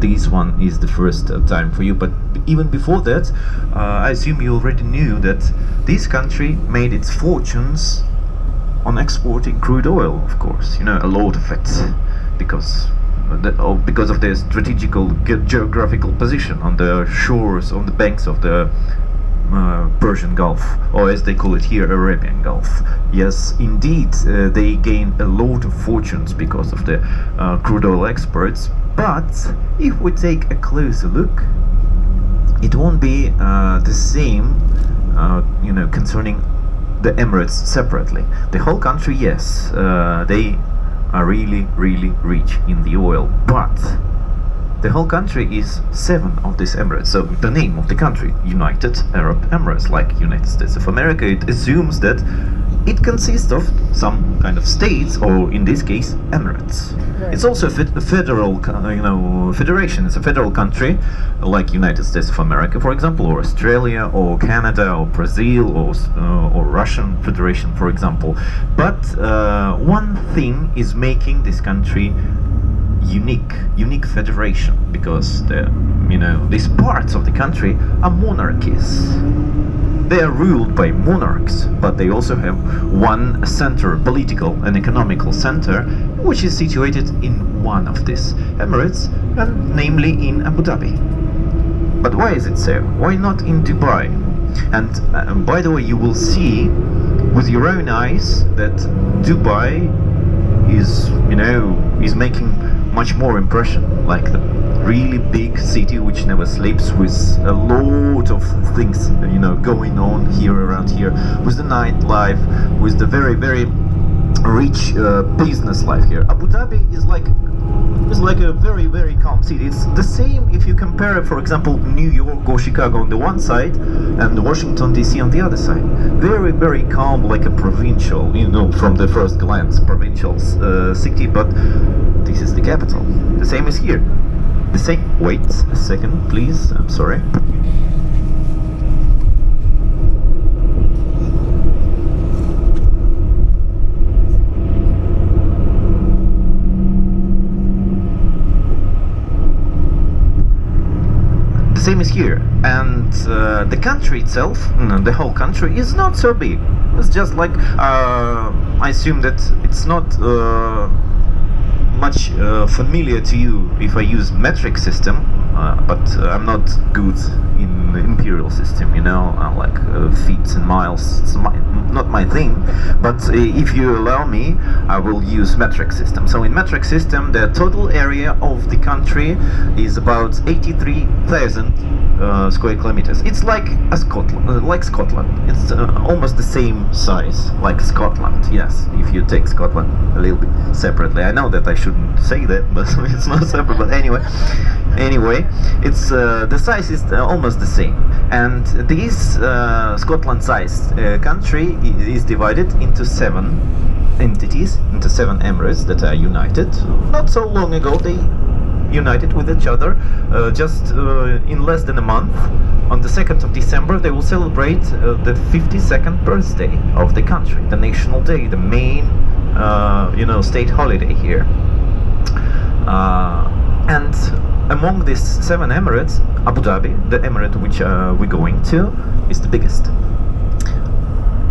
this one is the first time for you. But even before that, I assume you already knew that this country made its fortunes on exporting crude oil, of course. You know, a lot of it, because of their strategical geographical position on the shores, on the banks of the Persian Gulf, or as they call it here, Arabian Gulf. Yes, indeed, they gained a lot of fortunes because of the crude oil exports. But if we take a closer look, it won't be the same, concerning the Emirates separately. The whole country, yes, they are really, really rich in the oil, but the whole country is 7 of these Emirates. So the name of the country, United Arab Emirates, like United States of America, it assumes that it consists of some kind of states, or in this case, Emirates. Right. It's also a federal, federation. It's a federal country, like United States of America, for example, or Australia, or Canada, or Brazil, or Russian Federation, for example. But one thing is making this country unique federation, because these parts of the country are monarchies. They are ruled by monarchs, but they also have one center, political and economical center, which is situated in one of these Emirates, and namely in Abu Dhabi. But why is it so? Why not in Dubai? And by the way, you will see with your own eyes that Dubai is making much more impression, like the really big city which never sleeps, with a lot of things going on here, around here, with the nightlife, with the very, very rich business life here. Abu Dhabi is like a very, very calm city. It's the same if you compare, for example, New York or Chicago on the one side and Washington DC on the other side. Very, very calm, like a provincial, from the first glance, provincial city, but this is the capital. The same is here. The same. Wait a second, please. I'm sorry. The same is here, and the country itself, the whole country, is not so big. It's just like I assume that it's not much familiar to you if I use metric system, but I'm not good in the imperial system, like feet and miles. It's not my thing. But if you allow me, I will use metric system. So in metric system, the total area of the country is about 83,000 square kilometers. It's like Scotland. It's almost the same size like Scotland. Yes, if you take Scotland a little bit separately. I know that I shouldn't say that, but it's not separate. But anyway, it's the size is almost the same. And this Scotland-sized country is divided into 7 entities, into 7 emirates that are united. Not so long ago, they united with each other, just in less than a month. On the 2nd of December, they will celebrate the 52nd birthday of the country, the national day, the main, state holiday here. And among these 7 emirates, Abu Dhabi, the emirate which we're going to, is the biggest.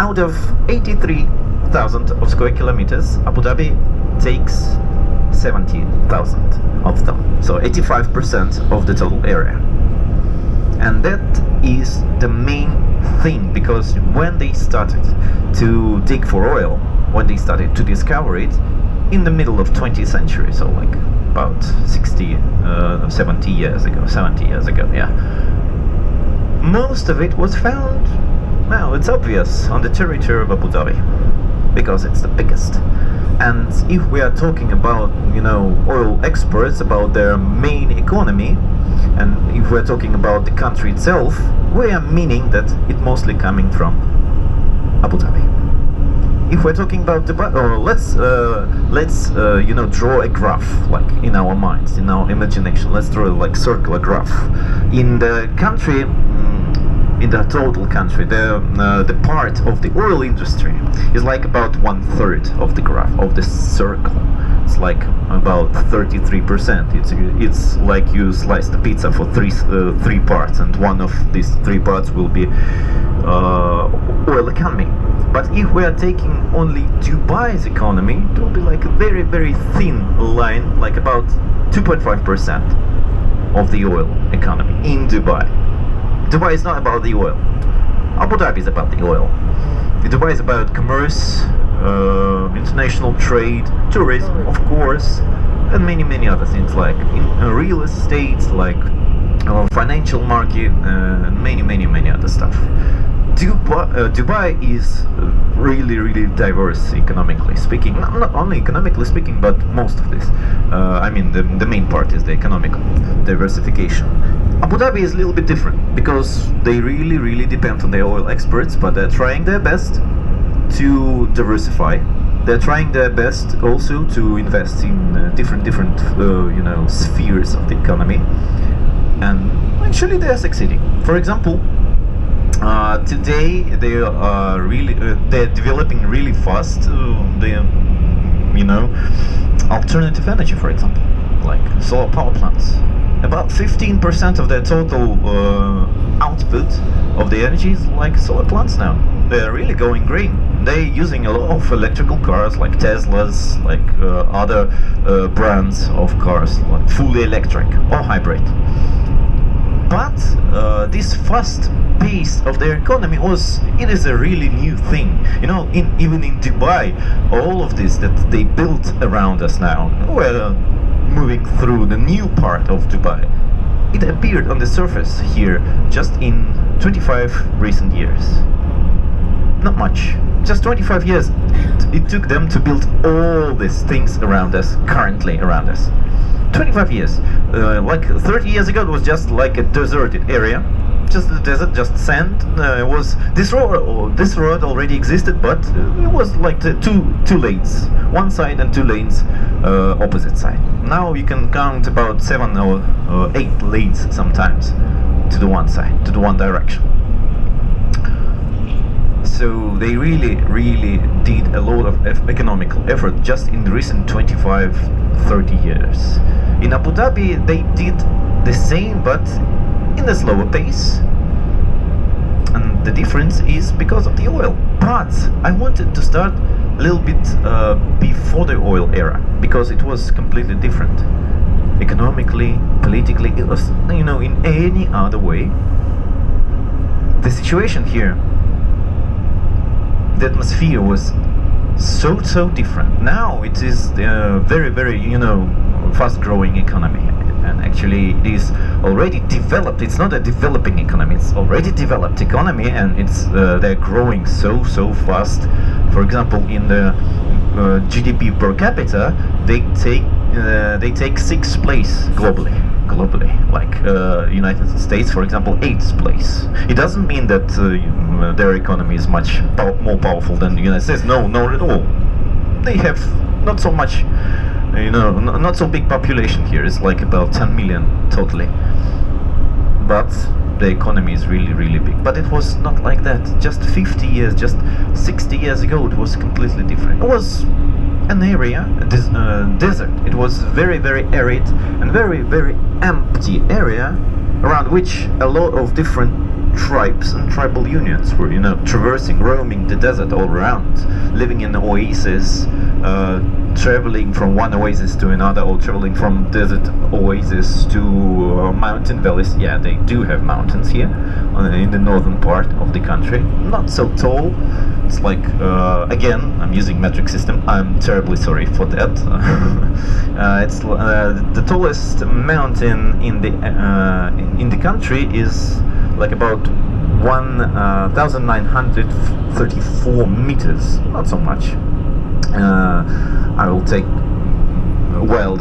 Out of 83,000 of square kilometers, Abu Dhabi takes 70,000 of them, so 85% of the total area. And that is the main thing, because when they started to dig for oil, when they started to discover it in the middle of 20th century, so like about 70 years ago, yeah, most of it was found, well, it's obvious, on the territory of Abu Dhabi, because it's the biggest. And if we are talking about, oil exports, about their main economy, and if we're talking about the country itself, we are meaning that it mostly coming from Abu Dhabi. If we're talking about Dubai, or let's draw a graph, like in our minds, in our imagination. Let's draw like circular graph. In the country in the total country. The part of the oil industry is like about 1/3 of the graph of the circle. It's like about 33%. It's like you slice the pizza for three parts, and one of these three parts will be oil economy. But if we are taking only Dubai's economy, it will be like a very, very thin line, like about 2.5% of the oil economy in Dubai. Dubai is not about the oil. Abu Dhabi is about the oil. Dubai is about commerce, international trade, tourism, of course, and many, many other things like real estate, like financial market, and many, many, many other stuff. Dubai is really, really diverse economically speaking. Not only economically speaking, but most of this. I mean, the main part is the economic diversification. Abu Dhabi is a little bit different because they really, really depend on their oil exports, but they're trying their best to diversify. They're trying their best also to invest in different spheres of the economy, and actually they are succeeding. For example, today they are really they're developing really fast. Alternative energy, for example, like solar power plants. About 15% of their total output of the energy is like solar plants now. They're really going green. They're using a lot of electrical cars, like Teslas, like other brands of cars, like fully electric or hybrid. But this fast pace of their economy it is a really new thing. Even in Dubai, all of this that they built around us now, we're moving through the new part of Dubai. It appeared on the surface here just in 25 recent years. Not much. Just 25 years it took them to build all these things around us, currently around us. 25 years. Like 30 years ago, it was just like a deserted area. Just the desert, just sand. This road already existed, but it was like the two lanes, one side and two lanes opposite side. Now you can count about 7 or 8 lanes sometimes to the one side, to the one direction. So they really, really did a lot of economical effort just in the recent 25-30 years. In Abu Dhabi, they did the same, but in a slower pace. And the difference is because of the oil. But I wanted to start a little bit before the oil era, because it was completely different. Economically, politically, it was, in any other way. The situation here, the atmosphere was so different. Now it is very, very fast-growing economy, and actually it is already developed. It's not a developing economy, it's already developed economy, and they're growing so fast. For example, in the GDP per capita, they take 6th place globally, like United States, for example, 8th place. It doesn't mean that their economy is much more powerful than the United States. No, not at all. They have not so much, not so big population here. It's like about 10 million totally, but the economy is really, really big. But it was not like that just 50 years, just 60 years ago. It was completely different. It was an area, desert. It was very, very arid and very, very empty area around which a lot of different tribes and tribal unions were, roaming the desert all around, living in oases, traveling from one oasis to another, or traveling from desert oasis to mountain valleys. Yeah, they do have mountains here in the northern part of the country. Not so tall. It's like, again, I'm using metric system. I'm terribly sorry for that. It's the tallest mountain in the country is like about 1,934 meters. Not so much. I will take a wild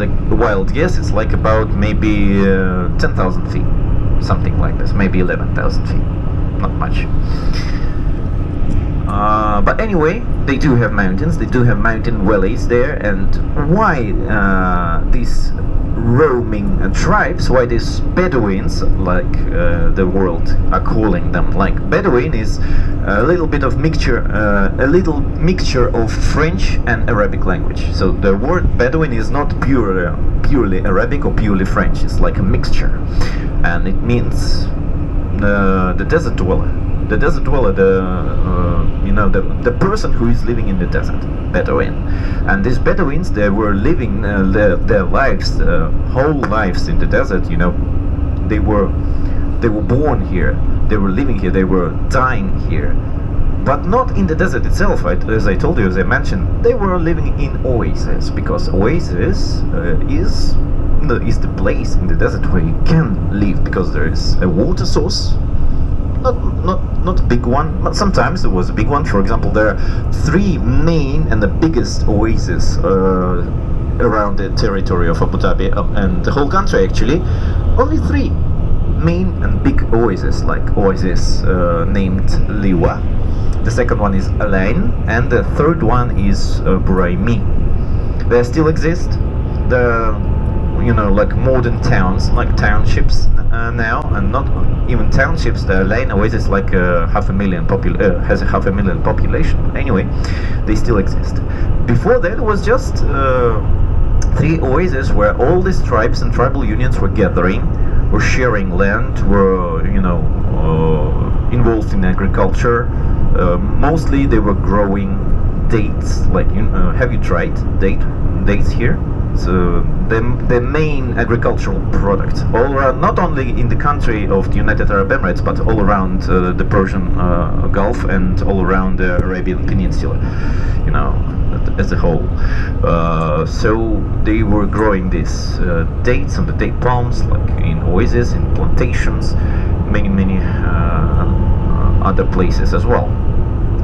guess. It's like about maybe 10,000 feet, something like this. Maybe 11,000 feet. Not much. But anyway, they do have mountains, they do have mountain valleys there. And why this roaming tribes, why these Bedouins, like the world are calling them. Like Bedouin is a little bit of mixture, a little mixture of French and Arabic language. So the word Bedouin is not purely Arabic or purely French. It's like a mixture, and it means the desert dweller. The desert dweller, the person who is living in the desert, Bedouin. And these Bedouins, they were living their lives, whole lives in the desert. You know, they were born here, they were living here, they were dying here, but not in the desert itself. As I told you, as I mentioned, they were living in oases, because oasis is the place in the desert where you can live, because there is a water source. Not a big one, but sometimes it was a big one. For example, there are 3 main and the biggest oases around the territory of Abu Dhabi and the whole country actually. Only 3 main and big oases, like oasis named Liwa. The second one is Alain, and the third one is Buraimi. They still exist. Like modern towns, like townships now, and not even townships. The Alain oasis is like has a 500,000 population. Anyway, they still exist. Before that, it was just 3 oases where all these tribes and tribal unions were gathering, were sharing land, were involved in agriculture. Mostly they were growing dates. Like, have you tried dates here? So the main agricultural product all around, not only in the country of the United Arab Emirates, but all around the Persian Gulf and all around the Arabian Peninsula, as a whole. So they were growing these dates and the date palms, like in oases, in plantations, many other places as well,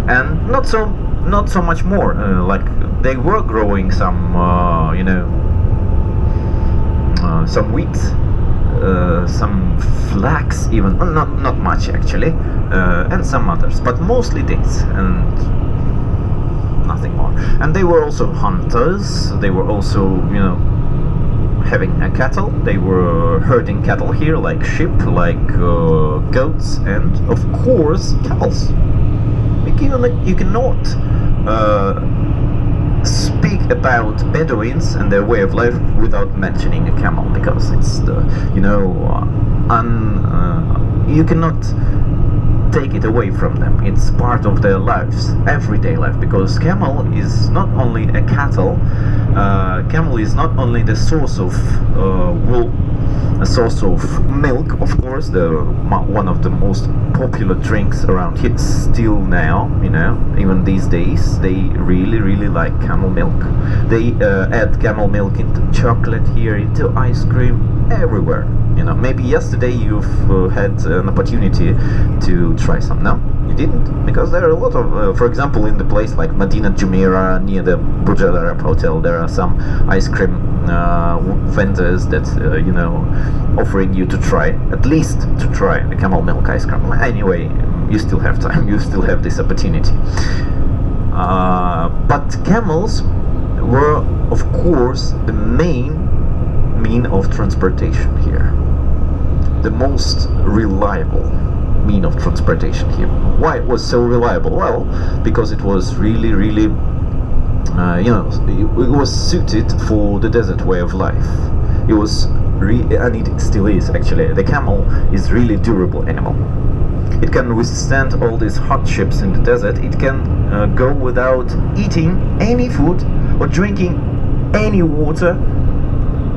and not so much more. Like they were growing some some wheat, some flax, even not much actually, and some others, but mostly dates and nothing more. And they were also hunters. They were also having a cattle. They were herding cattle here, like sheep, like goats, and of course camels. You cannot speak about Bedouins and their way of life without mentioning a camel, because it's you cannot take it away from them. It's part of their lives, everyday life, because camel is not only a cattle. Camel is not only the source of wool, a source of milk, of course, one of the most popular drinks around here still now, even these days. They really like camel milk. They add camel milk into chocolate here, into ice cream, everywhere. Maybe yesterday you've had an opportunity to try some. No, you didn't, because there are a lot of, for example, in the place like Medina Jumeirah near the Burj Al Arab Hotel, there are some ice cream vendors that offering you to try, at least to try the camel milk ice cream. Anyway, you still have time, you still have this opportunity. But camels were, of course, the main mean of transportation here, the most reliable mean of transportation here. Why it was so reliable? Well, because it was really it was suited for the desert way of life. It was and it still is actually. The camel is really durable animal. It can withstand all these hardships in the desert. It can go without eating any food or drinking any water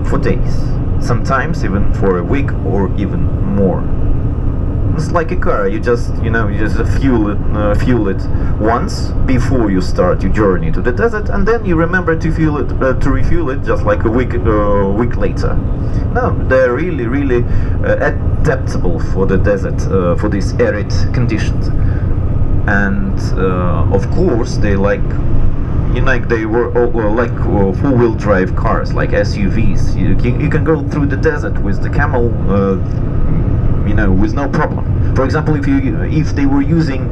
for days, sometimes even for a week or even more. It's like a car. You just fuel it once before you start your journey to the desert, and then you remember to refuel it just like a week later. No, they're really adaptable for the desert, for these arid conditions. And of course they they were like four-wheel drive cars, like SUVs. You can go through the desert with the camel, with no problem. For example, if they were using,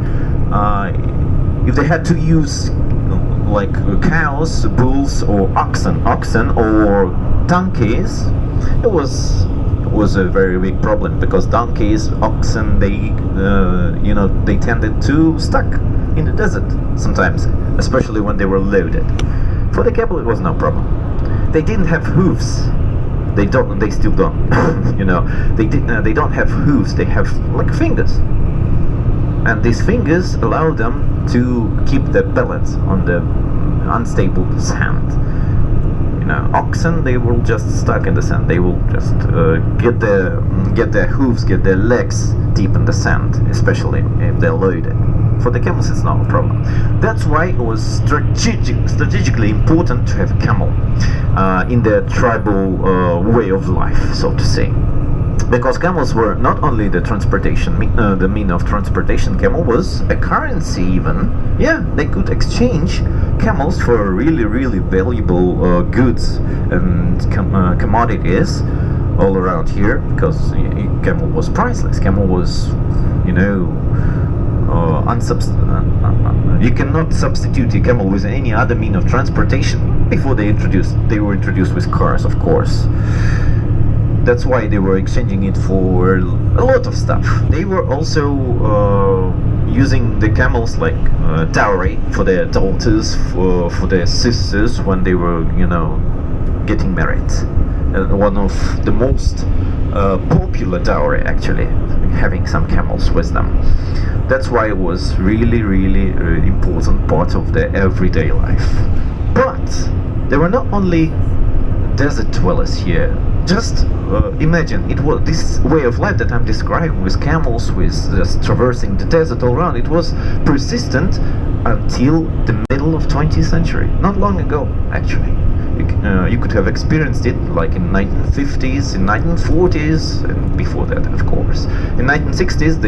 if they had to use like cows, bulls, or oxen or donkeys, It was a very big problem because donkeys, oxen, they tended to stuck in the desert sometimes, especially when they were loaded. For the camel, it was no problem. They didn't have hooves. They still don't. They don't have hooves. They have like fingers, and these fingers allow them to keep the pellets on the unstable sand. Oxen, they will just stuck in the sand. They will just get their hooves, get their legs deep in the sand, especially if they're loaded. For the camels, it's not a problem. That's why it was strategically important to have a camel in their tribal way of life, so to say. Because camels were not only the mean of transportation. Camel was a currency even. Yeah, they could exchange camels for really, really valuable goods and commodities all around here, because camel was priceless. Camel was, you cannot substitute a camel with any other mean of transportation. Before they were introduced with cars, of course. That's why they were exchanging it for a lot of stuff. They were also using the camels like dowry for their daughters, for their sisters when they were, getting married. One of the most popular dowry, actually, having some camels with them. That's why it was really, really important part of their everyday life. But there were not only desert dwellers here. Just imagine, it was this way of life that I'm describing with camels, with just traversing the desert all around. It was persistent until the middle of 20th century, not long ago, actually. You could have experienced it like in 1950s, in 1940s, and before that, of course. In 1960s,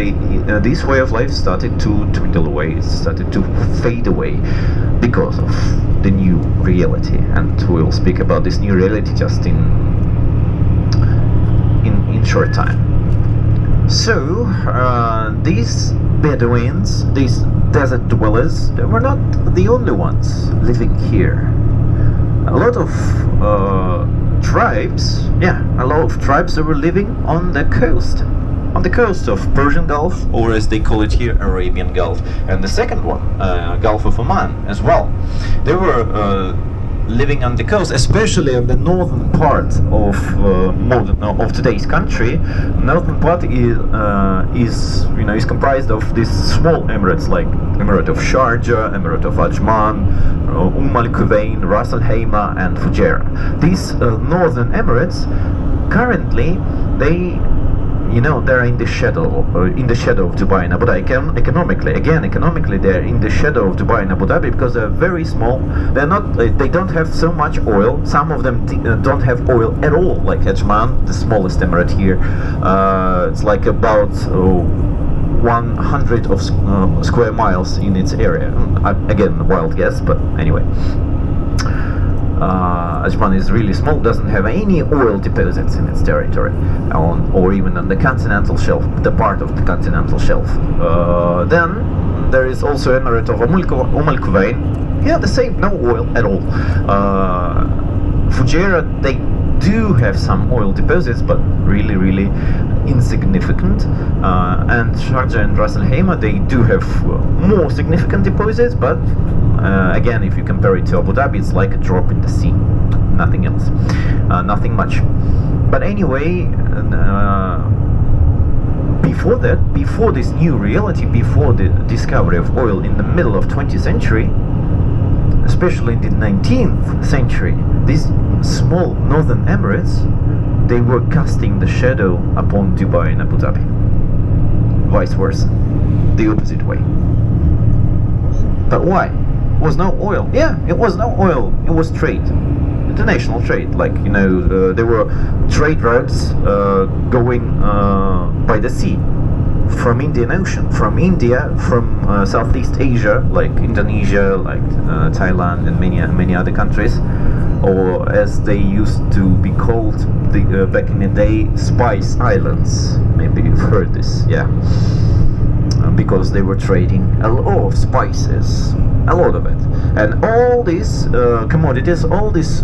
this way of life started to dwindle away, started to fade away because of the new reality. And we'll speak about this new reality just in short time. So these Bedouins, these desert dwellers, they were not the only ones living here. A lot of tribes that were living on the coast of Persian Gulf, or as they call it here, Arabian Gulf, and the second one, Gulf of Oman as well. They were living on the coast, especially on the northern part of today's country. Northern part is comprised of these small emirates like Emirate of Sharjah, Emirate of Ajman, Al Quwain, Ras Al Khaimah, and Fujairah. These northern emirates currently they're in the shadow of Dubai and Abu Dhabi. Economically, they're in the shadow of Dubai and Abu Dhabi because they're very small. They don't have so much oil. Some of them don't have oil at all, like Ajman, the smallest emirate here. It's like about 100 of square miles in its area. Again, a wild guess, but anyway. Ajman is really small, doesn't have any oil deposits in its territory, or even on the continental shelf, the part of the continental shelf. Then there is also Emirate of Al Quwain. Yeah, the same, no oil at all. Fujairah, they do have some oil deposits, but really, really insignificant. And Sharjah and Ras Al Khaimah, they do have more significant deposits, but again, if you compare it to Abu Dhabi, it's like a drop in the sea. Nothing else. Nothing much. But anyway, before this new reality, before the discovery of oil in the middle of 20th century, especially in the 19th century, these small northern emirates, they were casting the shadow upon Dubai and Abu Dhabi. Vice versa. The opposite way. But why? It was no oil. Yeah, it was no oil. It was trade. International trade. There were trade routes going by the sea. From Indian Ocean, from India, from Southeast Asia, like Indonesia, like Thailand, and many other countries, or as they used to be called back in the day, Spice Islands. Maybe you've heard this, yeah. Because they were trading a lot of spices, a lot of it. And all these commodities, all this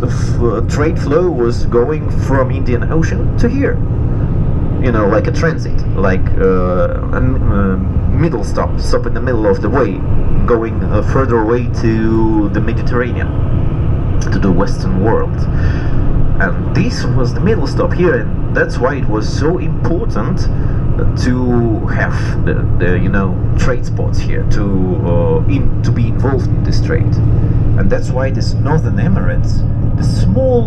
trade flow was going from Indian Ocean to here. You know, like a transit, like a middle stop in the middle of the way, going further away to the Mediterranean, to the Western world. And this was the middle stop here, and that's why it was so important to have the you know, trade spots here, to be involved in this trade. And that's why this Northern Emirates, the small